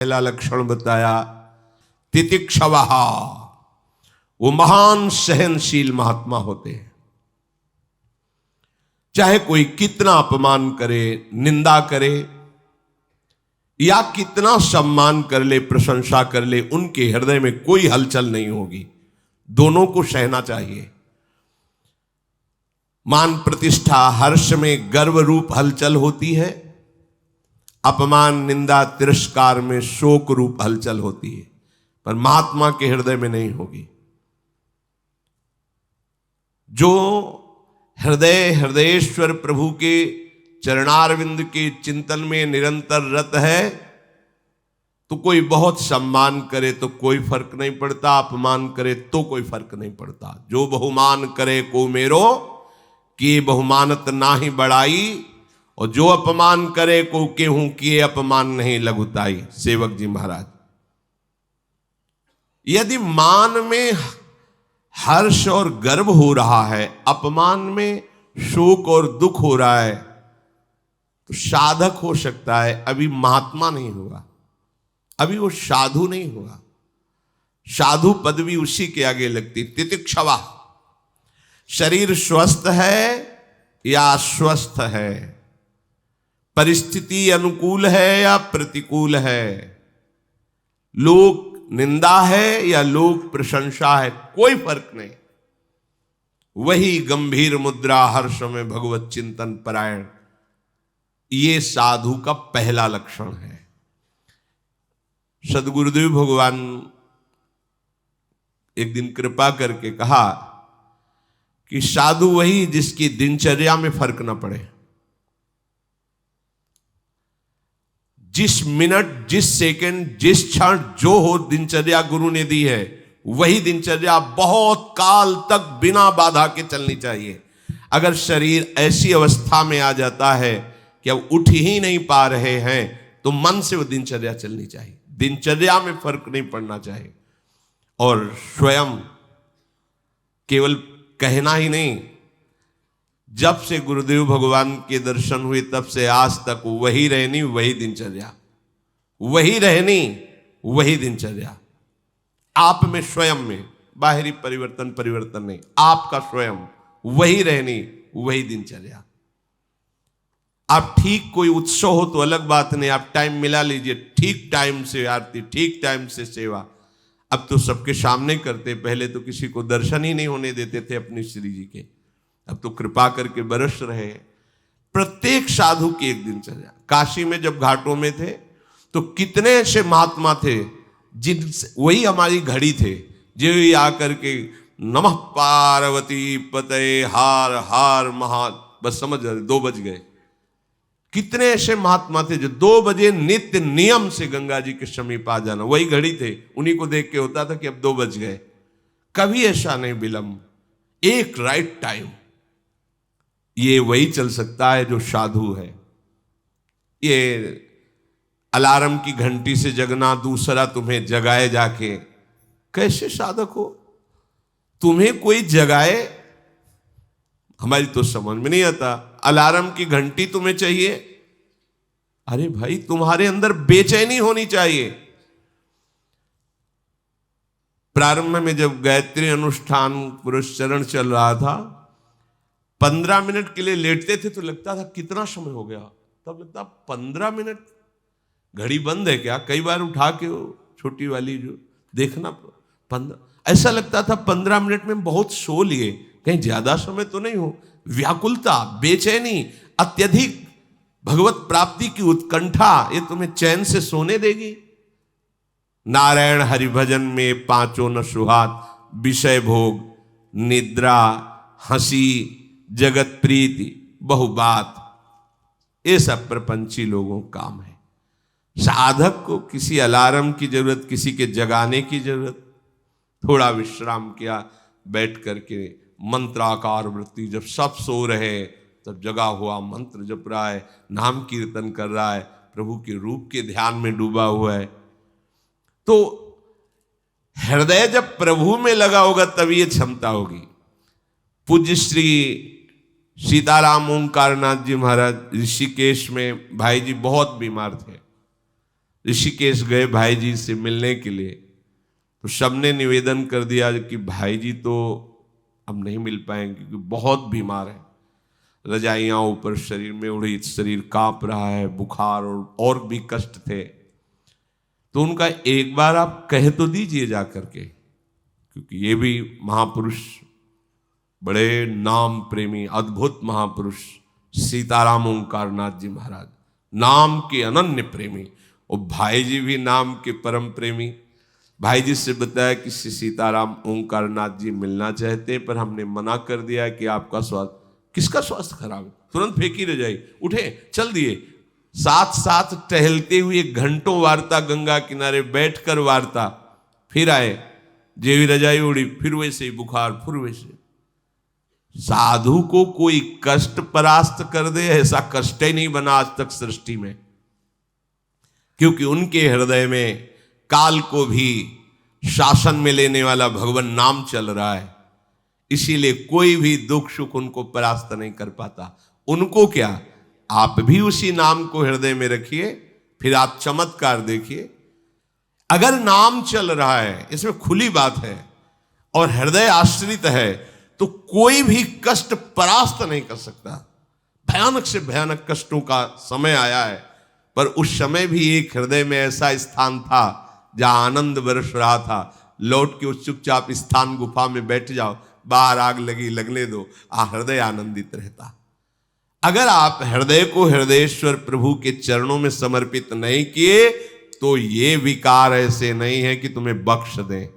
पहला लक्षण बताया तितिक्षवः, वो महान सहनशील महात्मा होते हैं। चाहे कोई कितना अपमान करे, निंदा करे या कितना सम्मान कर ले, प्रशंसा कर ले, उनके हृदय में कोई हलचल नहीं होगी। दोनों को सहना चाहिए। मान प्रतिष्ठा हर्ष में गर्व रूप हलचल होती है, अपमान निंदा तिरस्कार में शोक रूप हलचल होती है, पर महात्मा के हृदय में नहीं होगी। जो हृदयेश्वर प्रभु के चरणारविंद के चिंतन में निरंतर रत है, तो कोई बहुत सम्मान करे तो कोई फर्क नहीं पड़ता, अपमान करे तो कोई फर्क नहीं पड़ता। जो बहुमान करे को मेरो, कि बहुमानत नाही बढ़ाई, और जो अपमान करे को केहूं किए अपमान नहीं लघुताई। सेवक जी महाराज, यदि मान में हर्ष और गर्व हो रहा है, अपमान में शोक और दुख हो रहा है, तो साधक हो सकता है, अभी महात्मा नहीं होगा, अभी वो साधु नहीं होगा। साधु पदवी उसी के आगे लगती। तितिक्षवा, शरीर स्वस्थ है या अस्वस्थ है, परिस्थिति अनुकूल है या प्रतिकूल है, लोक निंदा है या लोक प्रशंसा है, कोई फर्क नहीं। वही गंभीर मुद्रा हर्ष में भगवत चिंतन परायण, ये साधु का पहला लक्षण है। सद्गुरुदेव भगवान एक दिन कृपा करके कहा कि साधु वही जिसकी दिनचर्या में फर्क ना पड़े। जिस मिनट, जिस सेकंड, जिस क्षण जो हो दिनचर्या गुरु ने दी है, वही दिनचर्या बहुत काल तक बिना बाधा के चलनी चाहिए। अगर शरीर ऐसी अवस्था में आ जाता है कि अब उठ ही नहीं पा रहे हैं, तो मन से वो दिनचर्या चलनी चाहिए। दिनचर्या में फर्क नहीं पड़ना चाहिए। और स्वयं केवल कहना ही नहीं, जब से गुरुदेव भगवान के दर्शन हुए तब से आज तक वही रहनी, वही दिनचर्या, वही रहनी, वही दिनचर्या। आप में, स्वयं में, बाहरी परिवर्तन नहीं, आपका स्वयं वही रहनी, वही दिनचर्या। आप ठीक कोई उत्सव हो तो अलग बात नहीं, आप टाइम मिला लीजिए, ठीक टाइम से आरती, ठीक टाइम से सेवा। अब तो सबके सामने करते, पहले तो किसी को दर्शन ही नहीं होने देते थे अपनी श्री जी के, अब तो कृपा करके बरस रहे हैं। प्रत्येक साधु की एक दिनचर्या। काशी में जब घाटों में थे तो कितने ऐसे महात्मा थे जिनसे वही हमारी घड़ी थे, जो आकर के नमः पार्वती पतये हार हार महा, बस समझ रहे 2 बज गए। कितने ऐसे महात्मा थे जो 2 बजे नित्य नियम से गंगा जी के समीप आ जाना, वही घड़ी थे, उन्हीं को देख के होता था कि अब 2 बज गए। कभी ऐसा नहीं विलंब, एक राइट टाइम। ये वही चल सकता है जो साधु है। ये अलार्म की घंटी से जगना, दूसरा तुम्हें जगाए जाके, कैसे साधक हो? तुम्हें कोई जगाए, हमारी तो समझ में नहीं आता। अलार्म की घंटी तुम्हें चाहिए? अरे भाई, तुम्हारे अंदर बेचैनी होनी चाहिए। प्रारंभ में जब गायत्री अनुष्ठान पुरस्चरण चल रहा था, 15 मिनट के लिए लेटते थे तो लगता था कितना समय हो गया, तब लगता 15 मिनट, घड़ी बंद है क्या? कई बार उठा के वो छोटी वाली जो देखना, 15, ऐसा लगता था 15 मिनट में बहुत सो लिए, कहीं ज्यादा समय तो नहीं हो। व्याकुलता, बेचैनी, अत्यधिक भगवत प्राप्ति की उत्कंठा, ये तुम्हें चैन से सोने देगी? नारायण हरि भजन में 5 न सुहात, विषय भोग, निद्रा, हंसी, जगत प्रीति, बहुबात, ये सब प्रपंची लोगों का काम है। साधक को किसी अलार्म की जरूरत, किसी के जगाने की जरूरत। थोड़ा विश्राम किया, बैठ करके मंत्राकार वृत्ति, जब सब सो रहे तब जगा हुआ मंत्र जप रहा है, नाम कीर्तन कर रहा है, प्रभु के रूप के ध्यान में डूबा हुआ है। तो हृदय जब प्रभु में लगा होगा तब ये क्षमता होगी। पूज्य श्री सीताराम ओंकारनाथ जी महाराज ऋषिकेश में, भाई जी बहुत बीमार थे, ऋषिकेश गए भाई जी से मिलने के लिए, तो सबने निवेदन कर दिया कि भाई जी तो अब नहीं मिल पाएंगे क्योंकि बहुत बीमार है, रजाइयाँ ऊपर शरीर में उड़ी, शरीर कांप रहा है, बुखार और भी कष्ट थे। तो उनका एक बार आप कह तो दीजिए जा करके, क्योंकि ये भी महापुरुष, बड़े नाम प्रेमी अद्भुत महापुरुष सीताराम ओंकारनाथ जी महाराज, नाम के अनन्य प्रेमी, और भाई जी भी नाम के परम प्रेमी। भाई जी से बताया कि श्री सीताराम ओंकारनाथ जी मिलना चाहते हैं, पर हमने मना कर दिया है कि आपका स्वास्थ्य, किसका स्वास्थ्य खराब है, तुरंत फेंकी रजाई, उठे चल दिए। साथ साथ टहलते हुए घंटों वार्ता, गंगा किनारे बैठकर वार्ता, फिर आए, जेवी रजाई उड़ी, फिर वैसे ही बुखार, फिर वैसे। साधु को कोई कष्ट परास्त कर दे, ऐसा कष्ट ही नहीं बना आज तक सृष्टि में, क्योंकि उनके हृदय में काल को भी शासन में लेने वाला भगवान नाम चल रहा है। इसीलिए कोई भी दुख सुख उनको परास्त नहीं कर पाता। उनको क्या, आप भी उसी नाम को हृदय में रखिए, फिर आप चमत्कार देखिए। अगर नाम चल रहा है, इसमें खुली बात है, और हृदय आश्रित है, तो कोई भी कष्ट परास्त नहीं कर सकता। भयानक से भयानक कष्टों का समय आया है, पर उस समय भी एक हृदय में ऐसा स्थान था जहां आनंद बरस रहा था। लौट के उस चुपचाप स्थान गुफा में बैठ जाओ, बाहर आग लगी लगने दो, हृदय आनंदित रहता। अगर आप हृदय को हृदयेश्वर प्रभु के चरणों में समर्पित नहीं किए, तो ये विकार ऐसे नहीं है कि तुम्हें बख्श दें।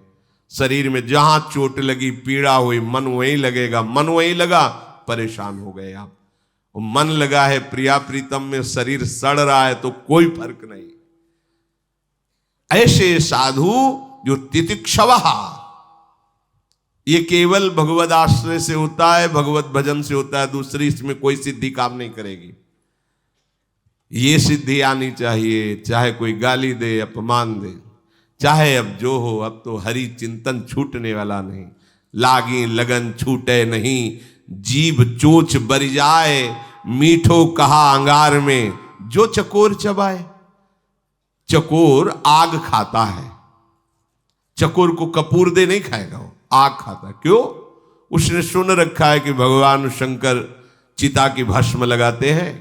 शरीर में जहां चोट लगी, पीड़ा हुई, मन वहीं लगेगा, मन वहीं लगा, परेशान हो गए आप। मन लगा है प्रिया प्रीतम में, शरीर सड़ रहा है, तो कोई फर्क नहीं। ऐसे साधु जो तितिक्षवः, ये केवल भगवद आश्रय से होता है, भगवत भजन से होता है, दूसरी इसमें कोई सिद्धि काम नहीं करेगी। ये सिद्धि आनी चाहिए, चाहे कोई गाली दे, अपमान दे, चाहे अब जो हो, अब तो हरि चिंतन छूटने वाला नहीं। लागी लगन छूटे नहीं, जीभ चोच बर जाए, मीठो कहा अंगार में, जो चकोर चबाए। चकोर आग खाता है, चकोर को कपूर दे नहीं खाएगा, वो आग खाता है। क्यों? उसने सुन रखा है कि भगवान शंकर चिता की भस्म लगाते हैं,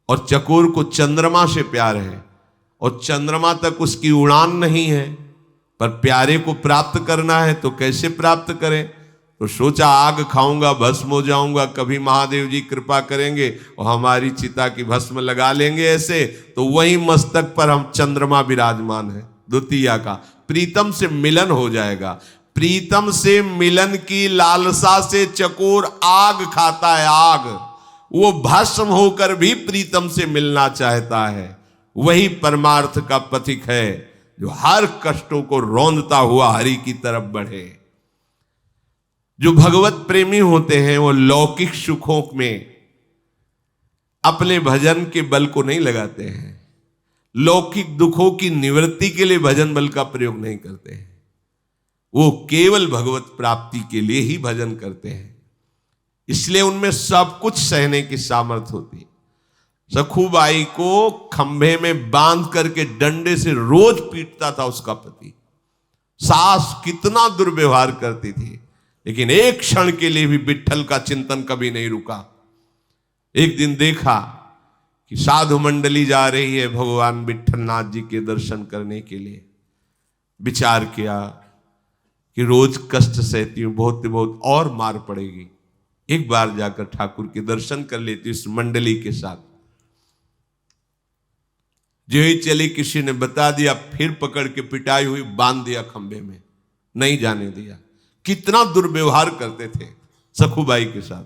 और चकोर को चंद्रमा से प्यार है, और चंद्रमा तक उसकी उड़ान नहीं है, पर प्यारे को प्राप्त करना है, तो कैसे प्राप्त करें? तो सोचा आग खाऊंगा, भस्म हो जाऊंगा, कभी महादेव जी कृपा करेंगे और हमारी चिता की भस्म लगा लेंगे ऐसे, तो वही मस्तक पर हम चंद्रमा विराजमान है द्वितीया का, प्रीतम से मिलन हो जाएगा। प्रीतम से मिलन की लालसा से चकोर आग खाता है, आग। वो भस्म होकर भी प्रीतम से मिलना चाहता है। वही परमार्थ का पथिक है जो हर कष्टों को रौंदता हुआ हरि की तरफ बढ़े। जो भगवत प्रेमी होते हैं वो लौकिक सुखों में अपने भजन के बल को नहीं लगाते हैं, लौकिक दुखों की निवृत्ति के लिए भजन बल का प्रयोग नहीं करते हैं। वो केवल भगवत प्राप्ति के लिए ही भजन करते हैं, इसलिए उनमें सब कुछ सहने की सामर्थ्य होती है। सखुबाई को खंभे में बांध करके डंडे से रोज पीटता था उसका पति। सास कितना दुर्व्यवहार करती थी, लेकिन एक क्षण के लिए भी विट्ठल का चिंतन कभी नहीं रुका। एक दिन देखा कि साधु मंडली जा रही है भगवान विट्ठलनाथ जी के दर्शन करने के लिए। विचार किया कि रोज कष्ट सहती हूं, बहुत बहुत और मार पड़ेगी, एक बार जाकर ठाकुर के दर्शन कर लेती इस मंडली के साथ। जो ही चली, किसी ने बता दिया, फिर पकड़ के पिटाई हुई, बांध दिया खंभे में, नहीं जाने दिया। कितना दुर्व्यवहार करते थे सखुबाई के साथ।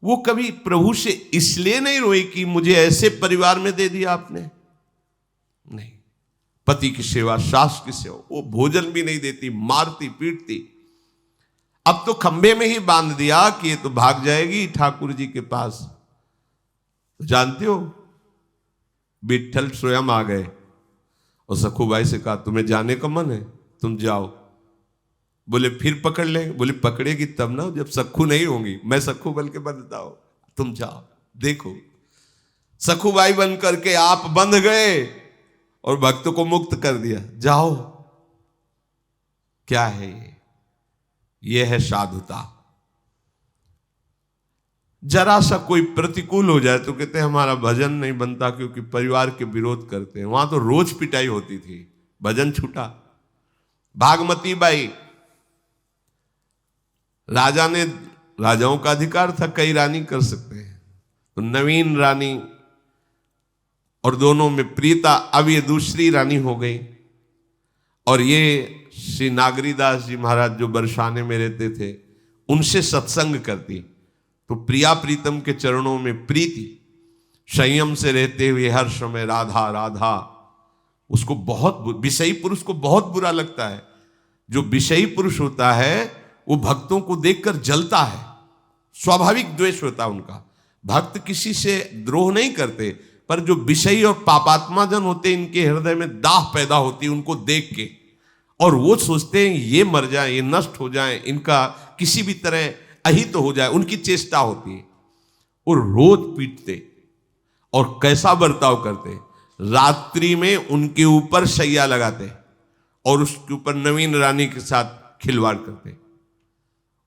वो कभी प्रभु से इसलिए नहीं रोई कि मुझे ऐसे परिवार में दे दिया आपने, नहीं। पति की सेवा, सास की सेवा, वो भोजन भी नहीं देती, मारती पीटती। अब तो खंभे में ही बांध दिया कि ये तो भाग जाएगी ठाकुर जी के पास। तो जानते हो, विट्ठल स्वयं आ गए और सखुबाई से कहा तुम्हें जाने का मन है, तुम जाओ। बोले फिर पकड़ लेंगे। बोले पकड़ेगी तब ना जब सखू नहीं होंगी, मैं सखू बन के बंधता हूं, तुम जाओ। देखो सखुबाई बन करके आप बंध गए और भक्त को मुक्त कर दिया, जाओ। क्या है ये है साधुता। जरा सा कोई प्रतिकूल हो जाए तो कहते हैं हमारा भजन नहीं बनता क्योंकि परिवार के विरोध करते हैं। वहां तो रोज पिटाई होती थी, भजन छूटा। भागमती बाई, राजाओं का अधिकार था, कई रानी कर सकते हैं, तो नवीन रानी और दोनों में प्रियता, अब ये दूसरी रानी हो गई। और ये श्री नागरीदास जी महाराज जो बरसाने में रहते थे, उनसे सत्संग करती तो प्रिया प्रीतम के चरणों में प्रीति, संयम से रहते हुए हर समय राधा राधा। उसको बहुत, विषयी पुरुष को बहुत बुरा लगता है। जो विषयी पुरुष होता है वो भक्तों को देखकर जलता है, स्वाभाविक द्वेष होता है उनका। भक्त किसी से द्रोह नहीं करते, पर जो विषयी और पापात्मा जन होते हैं, इनके हृदय में दाह पैदा होती है उनको देख के, और वो सोचते हैं ये मर जाए, ये नष्ट हो जाए, इनका किसी भी तरह अहित हो जाए, उनकी चेष्टा होती है। वो रोज पीटते और कैसा बर्ताव करते, रात्रि में उनके ऊपर शैया लगाते और उसके ऊपर नवीन रानी के साथ खिलवाड़ करते।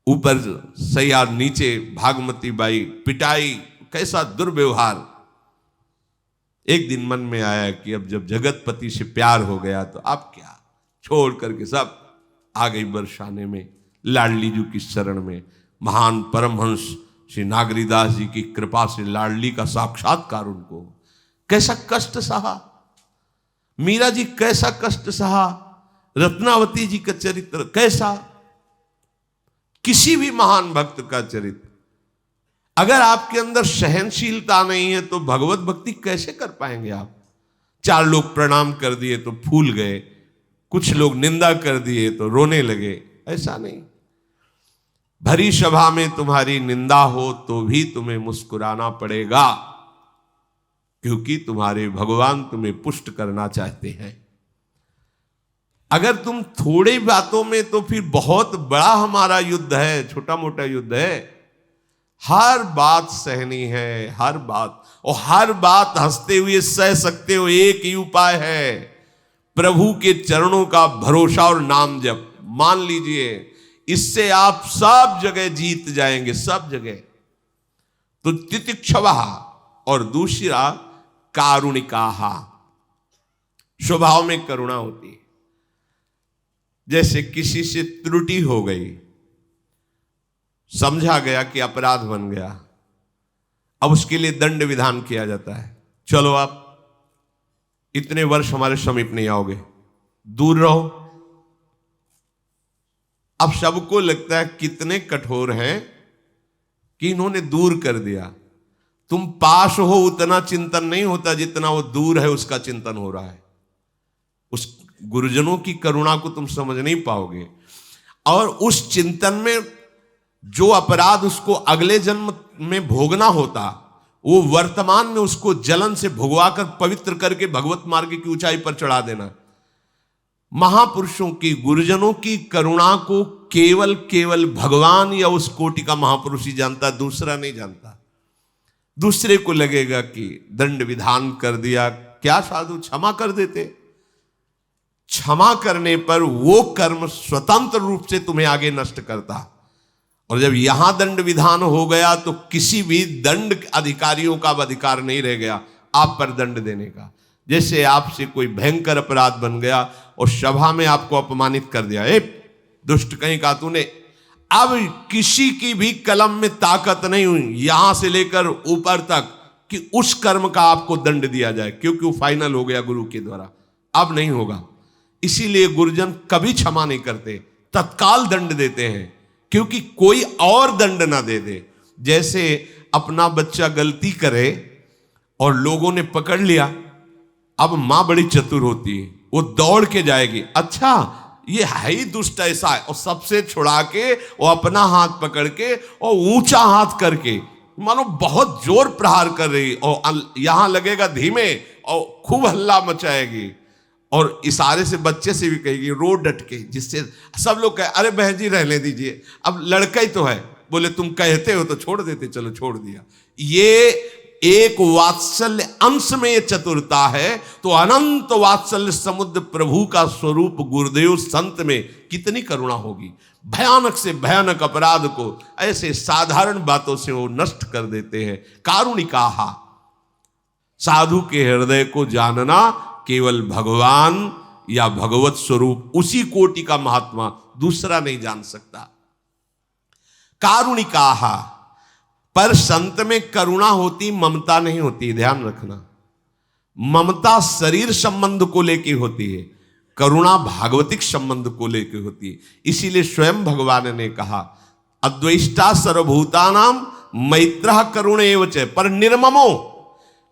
ऊपर सैया, नीचे भागमती बाई, पिटाई, कैसा दुर्व्यवहार। एक दिन मन में आया कि अब जब जगतपति से प्यार हो गया तो अब क्या, छोड़ करके सब आ गई बरसाने में, लाडली जी की शरण में। महान परमहंस श्री नागरीदास जी की कृपा से लाडली का साक्षात्कार उनको। कैसा कष्ट सहा मीरा जी, कैसा कष्ट सहा। रत्नावती जी का चरित्र कैसा, किसी भी महान भक्त का चरित्र। अगर आपके अंदर सहनशीलता नहीं है तो भगवत भक्ति कैसे कर पाएंगे आप। 4 लोग प्रणाम कर दिए तो फूल गए, कुछ लोग निंदा कर दिए तो रोने लगे, ऐसा नहीं। भरी सभा में तुम्हारी निंदा हो तो भी तुम्हें मुस्कुराना पड़ेगा, क्योंकि तुम्हारे भगवान तुम्हें पुष्ट करना चाहते हैं। अगर तुम थोड़ी बातों में, तो फिर बहुत बड़ा हमारा युद्ध है, छोटा मोटा युद्ध है। हर बात सहनी है, हर बात, और हर बात हंसते हुए सह सकते हो। एक ही उपाय है, प्रभु के चरणों का भरोसा और नाम जप। मान लीजिए, इससे आप सब जगह जीत जाएंगे, सब जगह। तो तितिक्षवा, और दूसरा कारुणिकाहा, स्वभाव में करुणा होती है। जैसे किसी से त्रुटि हो गई, समझा गया कि अपराध बन गया, अब उसके लिए दंड विधान किया जाता है। चलो आप इतने वर्ष हमारे समीप नहीं आओगे, दूर रहो। अब सबको लगता है कितने कठोर हैं कि इन्होंने दूर कर दिया। तुम पास हो उतना चिंतन नहीं होता जितना वो दूर है उसका चिंतन हो रहा है। उस गुरुजनों की करुणा को तुम समझ नहीं पाओगे। और उस चिंतन में जो अपराध उसको अगले जन्म में भोगना होता, वो वर्तमान में उसको जलन से भुगवा कर पवित्र करके भगवत मार्ग की ऊंचाई पर चढ़ा देना। महापुरुषों की, गुरुजनों की करुणा को केवल भगवान या उस कोटि का महापुरुष ही जानता, दूसरा नहीं जानता। दूसरे को लगेगा कि दंड विधान कर दिया, क्या साधु क्षमा कर देते। क्षमा करने पर वो कर्म स्वतंत्र रूप से तुम्हें आगे नष्ट करता। और जब यहां दंड विधान हो गया तो किसी भी दंड अधिकारियों का अब अधिकार नहीं रह गया आप पर दंड देने का। जैसे आपसे कोई भयंकर अपराध बन गया और सभा में आपको अपमानित कर दिया, ए दुष्ट कहीं का तूने, अब किसी की भी कलम में ताकत नहीं हुई यहां से लेकर ऊपर तक कि उस कर्म का आपको दंड दिया जाए, क्योंकि वो फाइनल हो गया गुरु के द्वारा, अब नहीं होगा। इसीलिए गुरुजन कभी क्षमा नहीं करते, तत्काल दंड देते हैं, क्योंकि कोई और दंड ना दे दे। जैसे अपना बच्चा गलती करे और लोगों ने पकड़ लिया, अब मां बड़ी चतुर होती है, वो दौड़ के जाएगी, अच्छा ये है ही दुष्ट ऐसा है, और सबसे छुड़ा के वो अपना हाथ पकड़ के और ऊंचा हाथ करके मानो बहुत जोर प्रहार कर रही, और यहां लगेगा धीमे और खूब हल्ला मचाएगी, और इशारे से बच्चे से भी कहेगी रो डट के, जिससे सब लोग कहे अरे बहन जी रहने दीजिए, अब लड़का ही तो है, बोले तुम कहते हो तो छोड़ देते, चलो छोड़ दिया। ये एक वात्सल्य अंश में ये चतुरता है, तो अनंत वात्सल्य समुद्र प्रभु का स्वरूप गुरुदेव संत में कितनी करुणा होगी। भयानक से भयानक अपराध को ऐसे साधारण बातों से वो नष्ट कर देते हैं। कारुणिकाहा, साधु के हृदय को जानना केवल भगवान या भगवत स्वरूप, उसी कोटि का महात्मा दूसरा नहीं जान सकता। कारुणिकाहा, पर संत में करुणा होती, ममता नहीं होती, ध्यान रखना। ममता शरीर संबंध को लेके होती है, करुणा भागवतिक संबंध को लेके होती है। इसीलिए स्वयं भगवान ने कहा अद्वेष्टा सर्वभूतानाम मैत्रः करुणैव च, पर निर्ममो,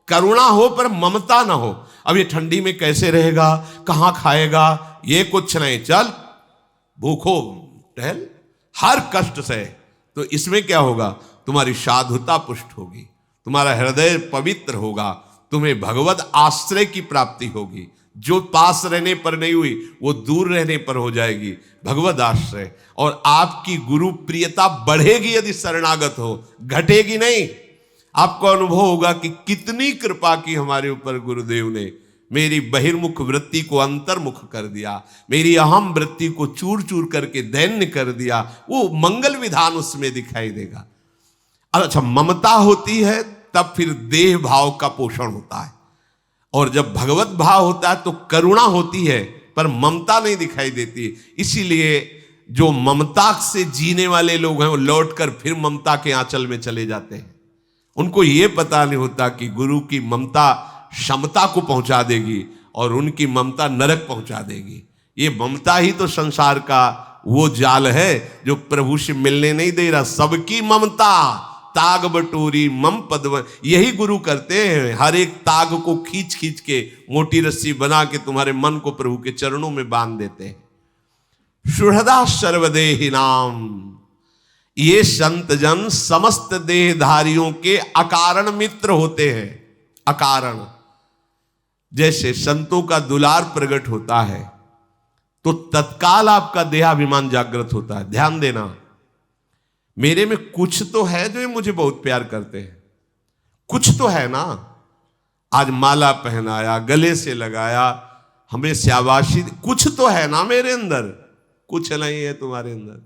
करुणा हो पर ममता ना हो। अब ये ठंडी में कैसे रहेगा, कहां खाएगा, ये कुछ नहीं, चल भूखो टहल, हर कष्ट से। तो इसमें क्या होगा, तुम्हारी साधुता पुष्ट होगी, तुम्हारा हृदय पवित्र होगा, तुम्हें भगवत आश्रय की प्राप्ति होगी। जो पास रहने पर नहीं हुई वो दूर रहने पर हो जाएगी भगवत आश्रय। और आपकी गुरु प्रियता बढ़ेगी यदि शरणागत हो, घटेगी नहीं। आपको अनुभव होगा कि कितनी कृपा की हमारे ऊपर गुरुदेव ने, मेरी बहिर्मुख वृत्ति को अंतर्मुख कर दिया, मेरी अहम वृत्ति को चूर चूर करके दैन्य कर दिया। वो मंगल विधान उसमें दिखाई देगा। अच्छा, ममता होती है तब फिर देह भाव का पोषण होता है, और जब भगवत भाव होता है तो करुणा होती है पर ममता नहीं दिखाई देती। इसीलिए जो ममता से जीने वाले लोग हैं वो लौटकर फिर ममता के आंचल में चले जाते हैं। उनको ये पता नहीं होता कि गुरु की ममता क्षमता को पहुंचा देगी और उनकी ममता नरक पहुंचा देगी। ये ममता ही तो संसार का वो जाल है जो प्रभु से मिलने नहीं दे रहा। सबकी ममता ताग बटोरी मम पद्म, यही गुरु करते हैं। हर एक ताग को खींच खींच के मोटी रस्सी बना के तुम्हारे मन को प्रभु के चरणों में बांध देते हैं। सुहृदा सर्वदेहि नाम, ये संत जन समस्त देहधारियों के अकारण मित्र होते हैं। अकारण, जैसे संतों का दुलार प्रकट होता है तो तत्काल आपका देहाभिमान जागृत होता है। ध्यान देना, मेरे में कुछ तो है जो ये मुझे बहुत प्यार करते हैं, कुछ तो है ना। आज माला पहनाया, गले से लगाया, हमें शाबाशी, कुछ तो है ना मेरे अंदर। कुछ नहीं है तुम्हारे अंदर,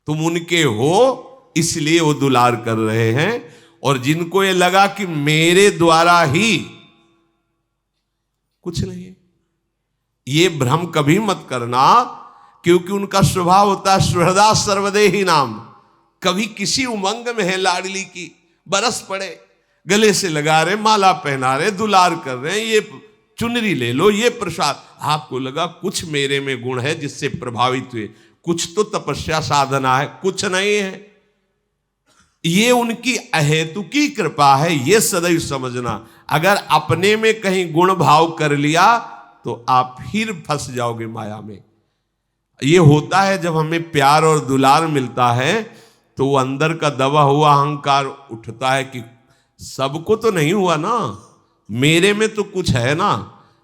तुम उनके हो इसलिए वो दुलार कर रहे हैं। और जिनको ये लगा कि मेरे द्वारा ही कुछ नहीं है, ये भ्रम कभी मत करना, क्योंकि उनका स्वभाव होता है सुहृदा सर्वदेहि नाम। कभी किसी उमंग में है लाडली की, बरस पड़े, गले से लगा रहे, माला पहना रहे, दुलार कर रहे हैं, ये चुनरी ले लो, ये प्रसाद। आपको लगा कुछ मेरे में गुण है जिससे प्रभावित हुए, कुछ तो तपस्या साधना है, कुछ नहीं है। ये उनकी अहेतुकी कृपा है, ये सदैव समझना। अगर अपने में कहीं गुण भाव कर लिया तो आप फिर फंस जाओगे माया में। ये होता है जब हमें प्यार और दुलार मिलता है तो वो अंदर का दबा हुआ अहंकार उठता है कि सबको तो नहीं हुआ ना, मेरे में तो कुछ है ना।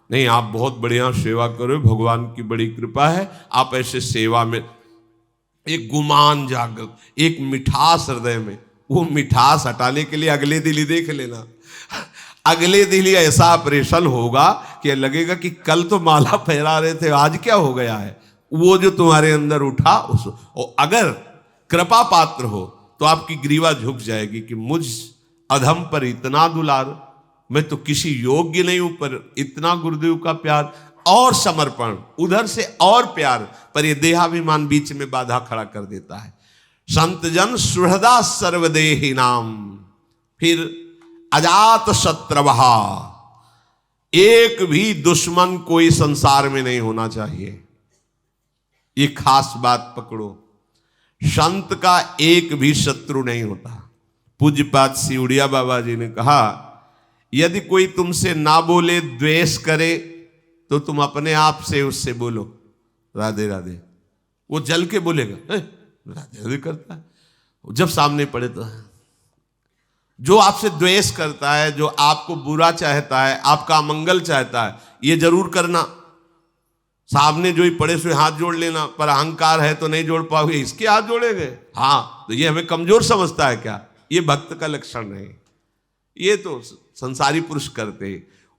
नहीं, आप बहुत बढ़िया सेवा करो, भगवान की बड़ी कृपा है, आप ऐसे सेवा में। एक गुमान जागृत, एक मिठास हृदय में, वो मिठास हटाने के लिए अगले दिन ही देख लेना। अगले दिन ही ऐसा ऑपरेशन होगा कि लगेगा कि कल तो माला फहरा रहे थे, आज क्या हो गया है। वो जो तुम्हारे अंदर उठा और अगर कृपा पात्र हो तो आपकी ग्रीवा झुक जाएगी कि मुझ अधम पर इतना दुलार, मैं तो किसी योग्य नहीं हूं, पर इतना गुरुदेव का प्यार और समर्पण, उधर से और प्यार, पर ये देहाभिमान बीच में बाधा खड़ा कर देता है। संत जन सुहृदा सर्वदेहि नाम। फिर अजात शत्रवहा, एक भी दुश्मन कोई संसार में नहीं होना चाहिए। ये खास बात पकड़ो, संत का एक भी शत्रु नहीं होता। पूज्यपाद सिउड़िया बाबा जी ने कहा, यदि कोई तुमसे ना बोले, द्वेष करे, तो तुम अपने आप से उससे बोलो राधे राधे। वो जल के बोलेगा राधे राधे करता है, जब सामने पड़े तो। जो आपसे द्वेष करता है, जो आपको बुरा चाहता है, आपका अमंगल चाहता है, ये जरूर करना। सामने जो ही पड़े सो हाथ जोड़ लेना, पर अहंकार है तो नहीं जोड़ पाओगे, इसके हाथ जोड़ेंगे। हाँ, तो ये हमें कमजोर समझता है क्या? ये भक्त का लक्षण नहीं, ये तो संसारी पुरुष करते,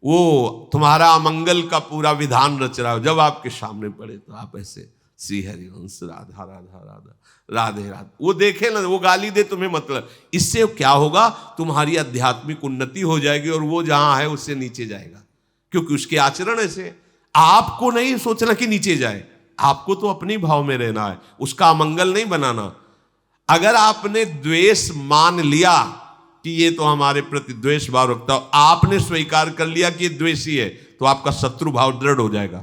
वो तुम्हारा अमंगल का पूरा विधान रच रहा हो, जब आपके सामने पड़े तो आप ऐसे श्री हरिवंश राधा राधा राधा राधे राधे, वो देखे ना, वो गाली दे तुम्हें, मतलब इससे क्या होगा, तुम्हारी आध्यात्मिक उन्नति हो जाएगी और वो जहां है उससे नीचे जाएगा, क्योंकि उसके आचरण ऐसे। आपको नहीं सोचना कि नीचे जाए, आपको तो अपनी भाव में रहना है, उसका अमंगल नहीं बनाना। अगर आपने द्वेष मान लिया कि ये तो हमारे प्रति द्वेष भाव रखता हो, आपने स्वीकार कर लिया कि ये द्वेषी है, तो आपका शत्रु भाव दृढ़ हो जाएगा।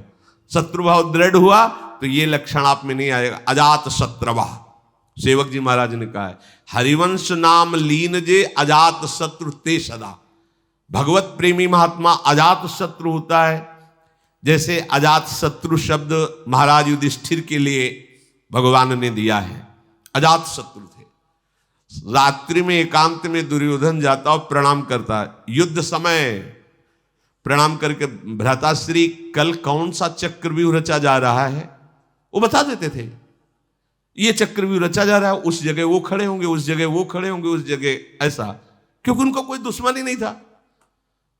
शत्रु भाव दृढ़ हुआ तो ये लक्षण आप में नहीं आएगा। अजात शत्रवा, सेवक जी महाराज ने कहा है, हरिवंश नाम लीन जे अजात शत्रु ते सदा। भगवत प्रेमी महात्मा अजात शत्रु होता है। जैसे अजात शत्रु शब्द महाराज युधिष्ठिर के लिए भगवान ने दिया है, अजात शत्रु थे। रात्रि में एकांत में दुर्योधन जाता और प्रणाम करता है, युद्ध समय प्रणाम करके, भ्राताश्री कल कौन सा चक्रव्यूह रचा जा रहा है, वो बता देते थे, ये चक्रव्यूह रचा जा रहा है, उस जगह वो खड़े होंगे, उस जगह वो खड़े होंगे, उस जगह ऐसा, क्योंकि उनको कोई दुश्मनी नहीं था,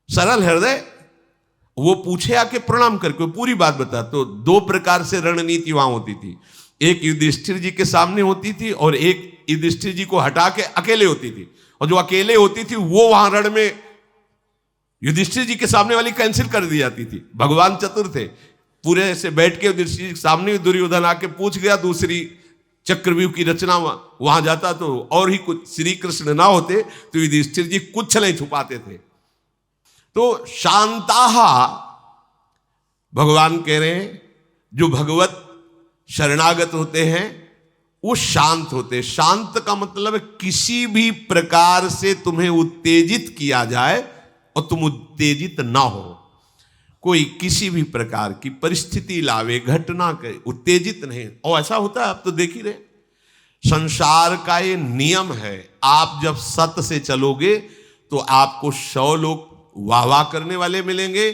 सरल हृदय। वो पूछे आके प्रणाम करके पूरी बात बता। तो दो प्रकार से रणनीति वहां होती थी, एक युधिष्ठिर जी के सामने होती थी और एक युधिष्ठिर जी को हटा के अकेले होती थी। और जो अकेले होती थी वो वहां रण में युधिष्ठिर जी के सामने वाली कैंसिल कर दी जाती थी। भगवान चतुर थे, पूरे ऐसे बैठ के युधिष्ठिर जी के सामने दुर्योधन आके पूछ गया, दूसरी चक्रव्यूह की रचना वहां जाता तो और ही कुछ, श्री कृष्ण ना होते तो युधिष्ठिर जी कुछ नहीं छुपाते थे। तो शांताहा, भगवान कह रहे हैं जो भगवत शरणागत होते हैं वो शांत होते हैं। शांत का मतलब है किसी भी प्रकार से तुम्हें उत्तेजित किया जाए और तुम उत्तेजित ना हो, कोई किसी भी प्रकार की परिस्थिति लावे, घटना के उत्तेजित नहीं। और ऐसा होता है, आप तो देख ही रहे, संसार का ये नियम है, आप जब सत्य से चलोगे तो आपको 100 लोग वाह वाह करने वाले मिलेंगे,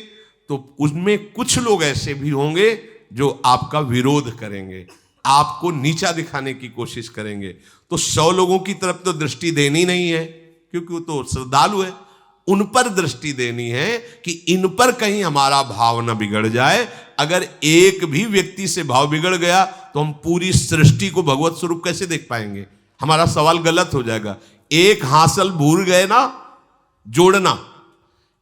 तो उसमें कुछ लोग ऐसे भी होंगे जो आपका विरोध करेंगे, आपको नीचा दिखाने की कोशिश करेंगे। तो 100 लोगों की तरफ तो दृष्टि देनी नहीं है, क्योंकि वो तो श्रद्धालु है, उन पर दृष्टि देनी है कि इन पर कहीं हमारा भाव न बिगड़ जाए। अगर एक भी व्यक्ति से भाव बिगड़ गया तो हम पूरी सृष्टि को भगवत स्वरूप कैसे देख पाएंगे, हमारा सवाल गलत हो जाएगा। एक हासिल भूल गए ना जोड़ना,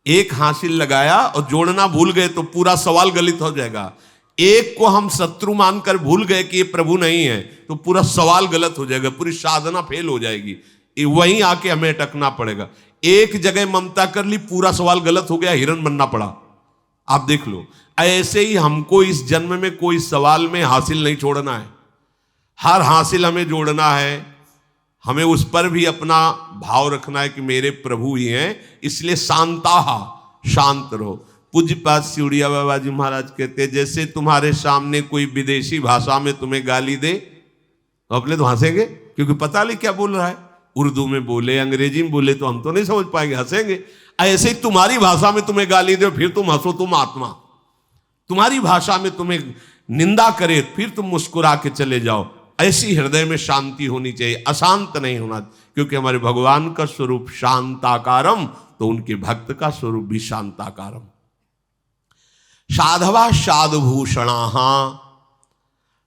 एक हासिल लगाया और जोड़ना भूल गए तो पूरा सवाल गलत हो जाएगा। एक को हम शत्रु मानकर भूल गए कि ये प्रभु नहीं है तो पूरा सवाल गलत हो जाएगा, पूरी साधना फेल हो जाएगी, वहीं आके हमें अटकना पड़ेगा। एक जगह ममता कर ली, पूरा सवाल गलत हो गया, हिरण बनना पड़ा। आप देख लो, ऐसे ही हमको इस जन्म में कोई सवाल में हासिल नहीं छोड़ना है, हर हासिल हमें जोड़ना है, हमें उस पर भी अपना भाव रखना है कि मेरे प्रभु ही हैं। इसलिए शांताहा, शांत रहो। पूज्यपाद सिउड़िया बाबा जी महाराज कहते हैं, जैसे तुम्हारे सामने कोई विदेशी भाषा में तुम्हें गाली दे तो अपने तो हंसेंगे, क्योंकि पता नहीं क्या बोल रहा है, उर्दू में बोले, अंग्रेजी में बोले तो हम तो नहीं समझ पाएंगे, हंसेंगे। ऐसे ही तुम्हारी भाषा में तुम्हें गाली दे फिर तुम हंसो, तुम आत्मा। तुम्हारी भाषा में तुम्हें निंदा करे फिर तुम मुस्कुरा के चले जाओ। ऐसी हृदय में शांति होनी चाहिए, अशांत नहीं होना, क्योंकि हमारे भगवान का स्वरूप शांताकारम, तो उनके भक्त का स्वरूप भी शांताकारम। साधवा साधुभूषणा,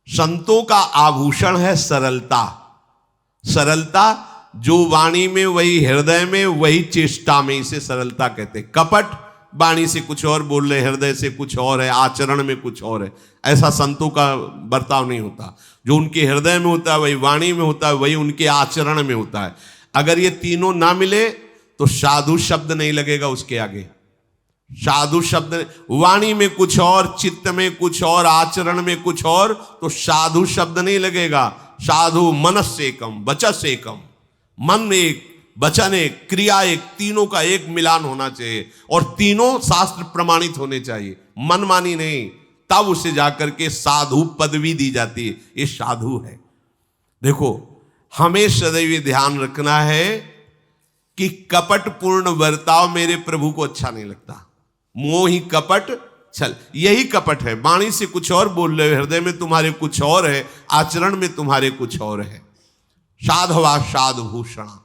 संतों का आभूषण है सरलता। सरलता जो वाणी में वही हृदय में वही चेष्टा में, इसे सरलता कहते हैं। कपट वाणी से कुछ और बोल रहे, हृदय से कुछ और है, आचरण में कुछ और है, ऐसा संतों का बर्ताव नहीं होता। जो उनके हृदय में होता है वही वाणी में होता है, वही उनके आचरण में होता है। अगर ये तीनों ना मिले तो साधु शब्द नहीं लगेगा उसके आगे। साधु शब्द वाणी में कुछ और, चित्त में कुछ और, आचरण में कुछ और, तो साधु शब्द नहीं लगेगा। साधु मनस एकम वचस एकम, मन एक, वचन एक, क्रिया एक, तीनों का एक मिलान होना चाहिए और तीनों शास्त्र प्रमाणित होने चाहिए, मनमानी नहीं। तब उसे जाकर के साधु पदवी दी जाती है, ये साधु है। देखो, हमें सदैव ध्यान रखना है कि कपट पूर्ण बर्ताव मेरे प्रभु को अच्छा नहीं लगता। मोहि कपट छल, यही कपट है। वाणी से कुछ और बोल रहे हो, हृदय में तुम्हारे कुछ और है, आचरण में तुम्हारे कुछ और है। साधवा साधुभूषणा,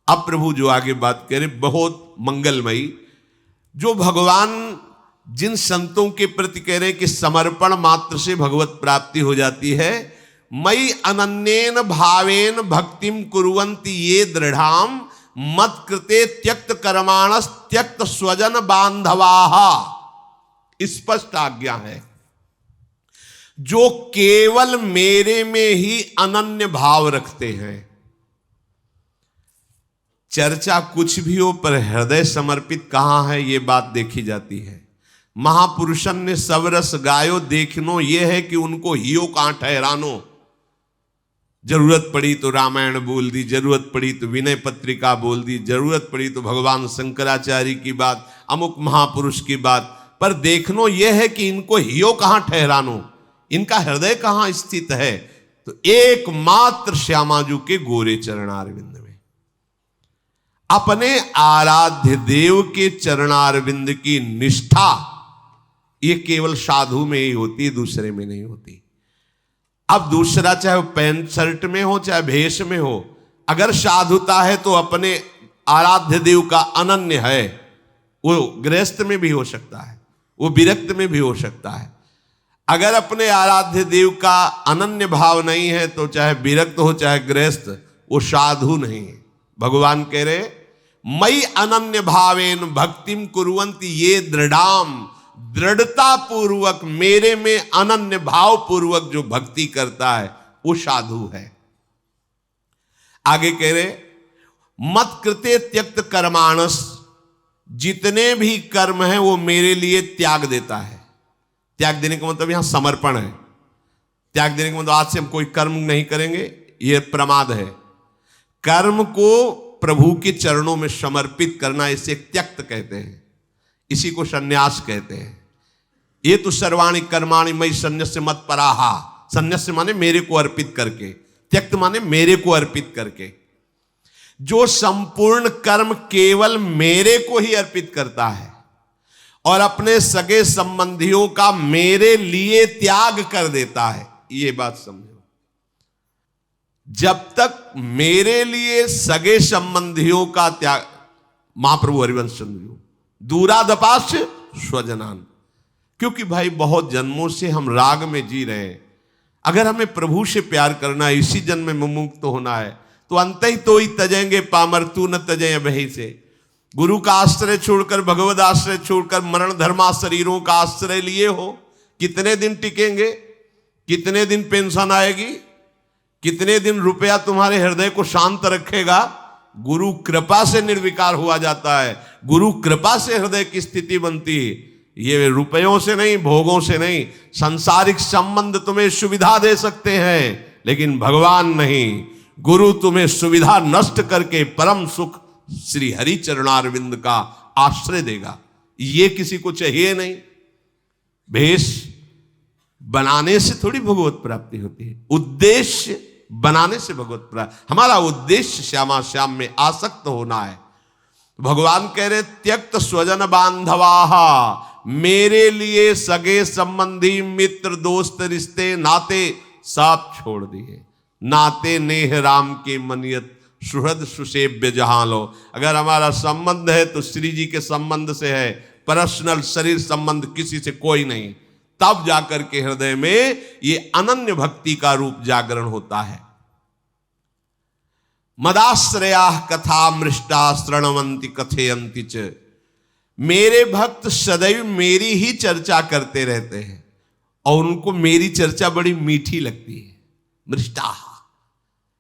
अब प्रभु जो आगे बात करे बहुत मंगलमयी, जो भगवान जिन संतों के प्रति कह रहे कि समर्पण मात्र से भगवत प्राप्ति हो जाती है, मयि अनन्येन भावेन भक्तिम कुर्वन्ति ये दृढ़ाम मत कृते त्यक्त कर्माणस त्यक्त स्वजन बांधवाः। स्पष्ट आज्ञा है, जो केवल मेरे में ही अनन्य भाव रखते हैं। चर्चा कुछ भी हो पर हृदय समर्पित कहां है, ये बात देखी जाती है। महापुरुषन ने सब रस गायो देखनो, ये है कि उनको हियो कहां ठहरानो। जरूरत पड़ी तो रामायण बोल दी, जरूरत पड़ी तो विनय पत्रिका बोल दी, जरूरत पड़ी तो भगवान शंकराचार्य की बात, अमुक महापुरुष की बात, पर देखनो यह है कि इनको हियो कहां ठहरानो, इनका हृदय कहां स्थित है। तो एकमात्र श्यामाजू के गोरे चरणारविंद में, अपने आराध्य देव के चरणारविंद की निष्ठा ये केवल साधु में ही होती है, दूसरे में नहीं होती। अब दूसरा चाहे वो पैंट शर्ट में हो चाहे भेष में हो, अगर साधुता है तो अपने आराध्य देव का अनन्य है। वो गृहस्थ में भी हो सकता है, वो विरक्त में भी हो सकता है। अगर अपने आराध्य देव का अनन्य भाव नहीं है तो चाहे विरक्त हो चाहे गृहस्थ, वो साधु नहीं है। भगवान कह रहे मयि अनन्य भावेन भक्तिम कुर्वन्ति ये दृढ़ाम, दृढ़ता पूर्वक मेरे में अनन्य भाव पूर्वक जो भक्ति करता है वो साधु है। आगे कह रहे मत कृते त्यक्त कर्माणस, जितने भी कर्म हैं वो मेरे लिए त्याग देता है। त्याग देने का मतलब यहां समर्पण है। त्याग देने का मतलब आज से हम कोई कर्म नहीं करेंगे, यह प्रमाद है। कर्म को प्रभु के चरणों में समर्पित करना, इसे त्यक्त कहते हैं, इसी को संन्यास कहते हैं। ये तो सर्वाणि कर्माणि मयि संन्यस्य मत पराहा, संन्यास माने मेरे को अर्पित करके, त्यक्त माने मेरे को अर्पित करके। जो संपूर्ण कर्म केवल मेरे को ही अर्पित करता है और अपने सगे संबंधियों का मेरे लिए त्याग कर देता है, ये बात समझो। जब तक मेरे लिए सगे संबंधियों का त्याग, महाप्रभु हरिवंश चंद्र दूरादपास्य स्वजनान, क्योंकि भाई बहुत जन्मों से हम राग में जी रहे हैं। अगर हमें प्रभु से प्यार करना है, इसी जन्म में मुमुक्त तो होना है, तो अंत ही तो ही तजेंगे पामर तू न तजय बही से। गुरु का आश्रय छोड़कर, भगवद आश्रय छोड़कर मरण धर्मा शरीरों का आश्रय लिए हो, कितने दिन टिकेंगे? कितने दिन पेंशन आएगी? कितने दिन रुपया तुम्हारे हृदय को शांत रखेगा? गुरु कृपा से निर्विकार हुआ जाता है, गुरु कृपा से हृदय की स्थिति बनती है। ये रुपयों से नहीं, भोगों से नहीं। सांसारिक संबंध तुम्हें सुविधा दे सकते हैं, लेकिन भगवान नहीं। गुरु तुम्हें सुविधा नष्ट करके परम सुख श्री हरि चरणारविंद का आश्रय देगा। ये किसी को चाहिए नहीं। भेष बनाने से थोड़ी भगवत प्राप्ति होती है, उद्देश्य बनाने से भगवत प्राप्ति। हमारा उद्देश्य श्यामा श्याम में आसक्त होना है। भगवान कह रहे त्यक्त स्वजन बांधवाहा, मेरे लिए सगे संबंधी मित्र दोस्त रिश्ते नाते सब छोड़ दिए। नाते नेह राम के मनियत सुहृद सुसेव्य जहां लो। अगर हमारा संबंध है तो श्री जी के संबंध से है, पर्सनल शरीर संबंध किसी से कोई नहीं। तब जाकर के हृदय में ये अनन्य भक्ति का रूप जागरण होता है। मदाश्रया कथा मृष्टा श्रणवंती कथयंती च, मेरे भक्त सदैव मेरी ही चर्चा करते रहते हैं और उनको मेरी चर्चा बड़ी मीठी लगती है। मृष्टा,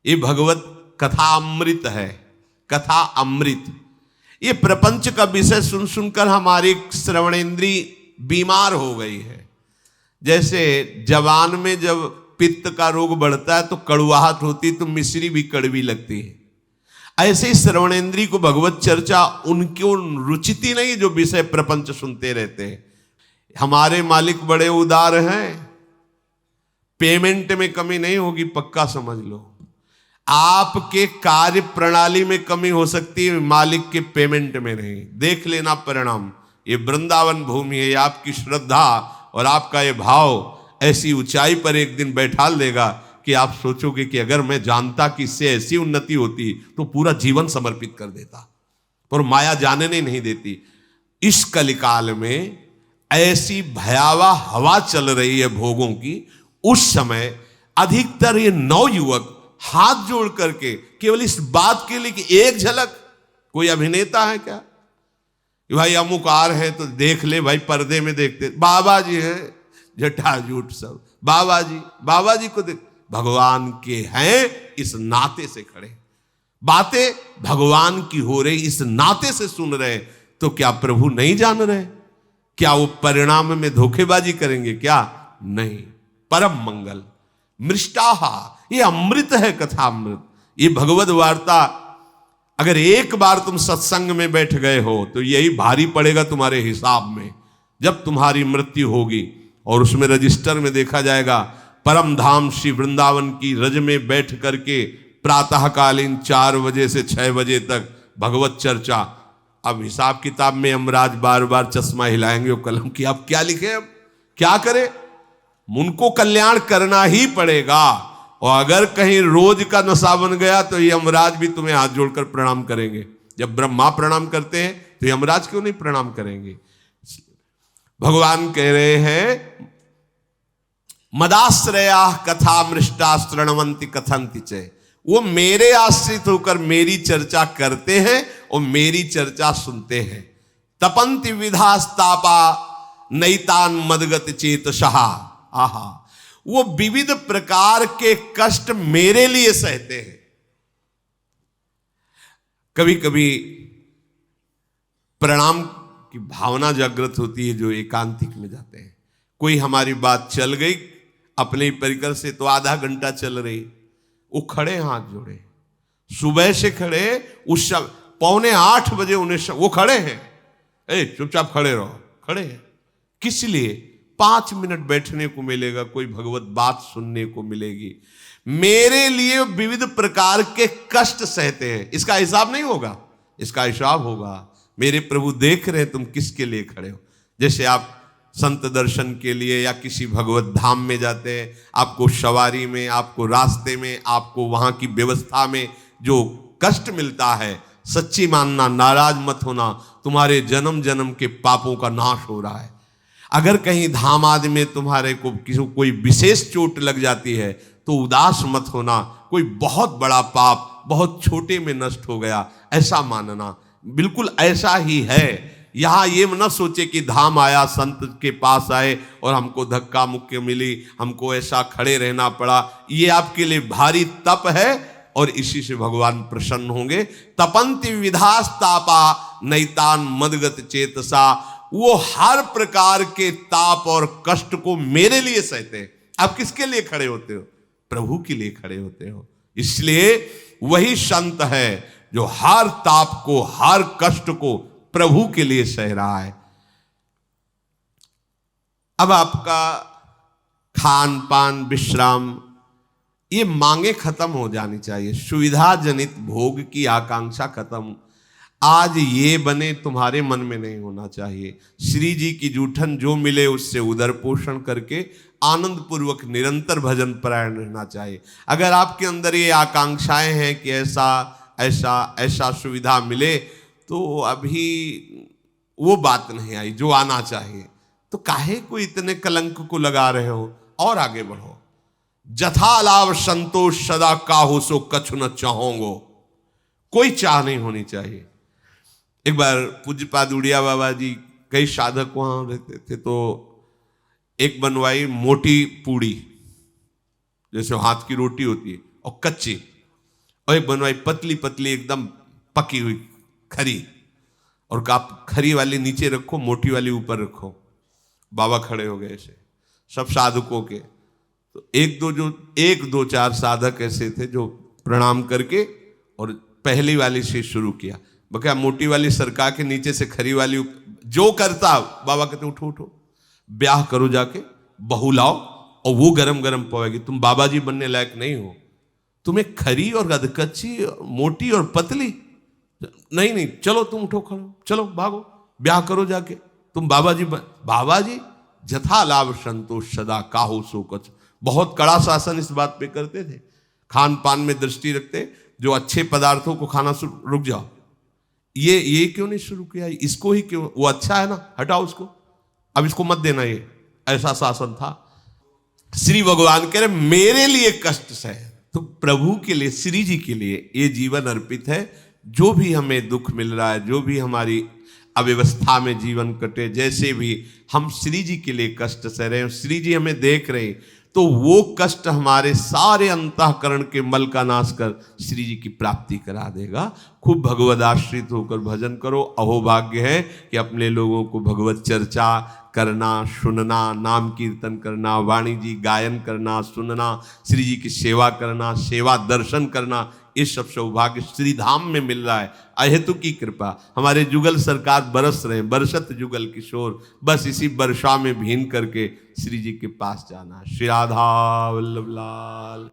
ये भगवत कथा अमृत है। कथा अमृत, ये प्रपंच का विषय सुन सुनकर हमारी श्रवणेंद्री बीमार हो गई है। जैसे जवान में जब पित्त का रोग बढ़ता है तो कड़वाहट होती, तो मिश्री भी कड़वी लगती है। ऐसे ही श्रवणेंद्री को भगवत चर्चा उनको रुचिती नहीं जो विषय प्रपंच सुनते रहते हैं। हमारे मालिक बड़े उदार हैं, पेमेंट में कमी नहीं होगी, पक्का समझ लो। आपके कार्य प्रणाली में कमी हो सकती है, मालिक के पेमेंट में नहीं। देख लेना परिणाम। ये वृंदावन भूमि है, आपकी श्रद्धा और आपका ये भाव ऐसी ऊंचाई पर एक दिन बैठा देगा कि आप सोचोगे कि अगर मैं जानता कि इससे ऐसी उन्नति होती तो पूरा जीवन समर्पित कर देता, पर माया जानने नहीं देती। इस कलिकाल में ऐसी भयावह हवा चल रही है भोगों की, उस समय अधिकतर ये नवयुवक हाथ जोड़ करके केवल इस बात के लिए कि एक झलक, कोई अभिनेता है क्या कि भाई अमुक आ रहे हैं तो देख ले भाई, पर्दे में देखते, बाबा जी है जटाजूट सब, बाबा जी को देख, भगवान के हैं इस नाते से खड़े, बातें भगवान की हो रही इस नाते से सुन रहे, तो क्या प्रभु नहीं जान रहे? क्या वो परिणाम में धोखेबाजी करेंगे क्या? नहीं। परम मंगल मृष्टाहा, ये अमृत है, कथामृत, ये भगवद वार्ता। अगर एक बार तुम सत्संग में बैठ गए हो तो यही भारी पड़ेगा तुम्हारे हिसाब में, जब तुम्हारी मृत्यु होगी और उसमें रजिस्टर में देखा जाएगा परम धाम श्री वृंदावन की रज में बैठ करके प्रातःकालीन 4 बजे से 6 बजे तक भगवत चर्चा। अब हिसाब किताब में यमराज बार बार चश्मा हिलाएंगे वो कलम की, अब क्या लिखे, अब क्या करें? उनको कल्याण करना ही पड़ेगा। और अगर कहीं रोज का नशा बन गया तो यमराज भी तुम्हें हाथ जोड़कर प्रणाम करेंगे। जब ब्रह्मा प्रणाम करते हैं तो यमराज क्यों नहीं प्रणाम करेंगे? भगवान कह रहे हैं मदाश्रया कथा मृष्टा श्रणवंती कथंति च, वो मेरे आश्रित होकर मेरी चर्चा करते हैं और मेरी चर्चा सुनते हैं। तपंति विधास्तापा नैतान मदगत चेतशः, आहा, वो विविध प्रकार के कष्ट मेरे लिए सहते हैं। कभी कभी प्रणाम की भावना जागृत होती है जो एकांतिक में जाते हैं। कोई हमारी बात चल गई अपने परिकर से तो आधा घंटा चल रही, वो खड़े हाथ जोड़े, सुबह से खड़े, उस 7:45 बजे उन्हें वो खड़े हैं, चुपचाप खड़े रहो, खड़े हैं किस लिए? 5 मिनट बैठने को मिलेगा, कोई भगवत बात सुनने को मिलेगी। मेरे लिए विविध प्रकार के कष्ट सहते हैं, इसका हिसाब नहीं होगा, इसका हिसाब होगा। मेरे प्रभु देख रहे हैं तुम किसके लिए खड़े हो। जैसे आप संत दर्शन के लिए या किसी भगवत धाम में जाते हैं, आपको सवारी में, आपको रास्ते में, आपको वहां की व्यवस्था में जो कष्ट मिलता है, सच्ची मानना, नाराज मत होना, तुम्हारे जन्म जन्म के पापों का नाश हो रहा है। अगर कहीं धाम आदि में तुम्हारे को किसी कोई विशेष चोट लग जाती है तो उदास मत होना, कोई बहुत बड़ा पाप बहुत छोटे में नष्ट हो गया, ऐसा मानना। बिल्कुल ऐसा ही है। यहां ये न सोचे कि धाम आया, संत के पास आए और हमको धक्का मुक्की मिली, हमको ऐसा खड़े रहना पड़ा, ये आपके लिए भारी तप है और इसी से भगवान प्रसन्न होंगे। तपंति विधास्तापा नैतान मदगत चेतसा, वो हर प्रकार के ताप और कष्ट को मेरे लिए सहते हैं। आप किसके लिए खड़े होते हो? प्रभु के लिए खड़े होते हो। इसलिए वही संत है जो हर ताप को, हर कष्ट को प्रभु के लिए सह रहा है। अब आपका खान पान विश्राम ये मांगे खत्म हो जानी चाहिए, सुविधा जनित भोग की आकांक्षा खत्म। आज ये बने तुम्हारे मन में नहीं होना चाहिए। श्री जी की जूठन जो मिले उससे उदर पोषण करके आनंद पूर्वक निरंतर भजन परायण रहना चाहिए। अगर आपके अंदर ये आकांक्षाएं हैं कि ऐसा ऐसा ऐसा सुविधा मिले, तो अभी वो बात नहीं आई जो आना चाहिए, तो काहे को इतने कलंक को लगा रहे हो? और आगे बढ़ो। जथा लाभ संतोष सदा काहू सो कछु न चाहोगो, कोई चाह नहीं होनी चाहिए। एक बार पूज्यपाद उड़िया बाबा जी, कई साधक वहां रहते थे, तो एक बनवाई मोटी पूड़ी, जैसे हाथ की रोटी होती है और कच्ची, और एक बनवाई पतली पतली एकदम पकी हुई खरी, और आप खरी वाली नीचे रखो, मोटी वाली ऊपर रखो। बाबा खड़े हो गए ऐसे सब साधकों के, तो एक दो चार साधक ऐसे थे जो प्रणाम करके और पहली वाली से शुरू किया। बका मोटी वाली सरका के नीचे से खरी वाली जो करता, बाबा कहते उठो उठो, ब्याह करो जाके, बहू लाओ और वो गरम गरम पवेगी। तुम बाबा जी बनने लायक नहीं हो, तुम्हें खरी और अधकच्ची, मोटी और पतली नहीं, चलो तुम उठो, खड़ो, चलो भागो, ब्याह करो जाके, तुम बाबा जी जथा लाभ संतोष सदा काहो सो कछ। बहुत कड़ा शासन इस बात पे करते थे, खान पान में दृष्टि रखते, जो अच्छे पदार्थों को खाना रुक जाओ। ये क्यों नहीं शुरू किया, इसको ही क्यों, वो अच्छा है ना, हटाओ उसको, अब इसको मत देना, ये ऐसा शासन था। श्री भगवान कह रहे मेरे लिए कष्ट सह, तो प्रभु के लिए, श्री जी के लिए ये जीवन अर्पित है। जो भी हमें दुख मिल रहा है, जो भी हमारी अव्यवस्था में जीवन कटे, जैसे भी हम श्री जी के लिए कष्ट सह रहे हैं, श्री जी हमें देख रहे हैं, तो वो कष्ट हमारे सारे अंतःकरण के मल का नाश कर श्री जी की प्राप्ति करा देगा। खूब भगवद आश्रित होकर भजन करो। अहोभाग्य है कि अपने लोगों को भगवत चर्चा करना, सुनना, नाम कीर्तन करना, वाणी जी गायन करना, सुनना, श्री जी की सेवा करना, सेवा दर्शन करना, ये सब सौभाग्य श्री धाम में मिल रहा है। अहेतु की कृपा, हमारे जुगल सरकार बरस रहे हैं, बरसत जुगल किशोर, बस इसी वर्षा में भीन करके श्री जी के पास जाना। श्री राधा वल्लभ लाल।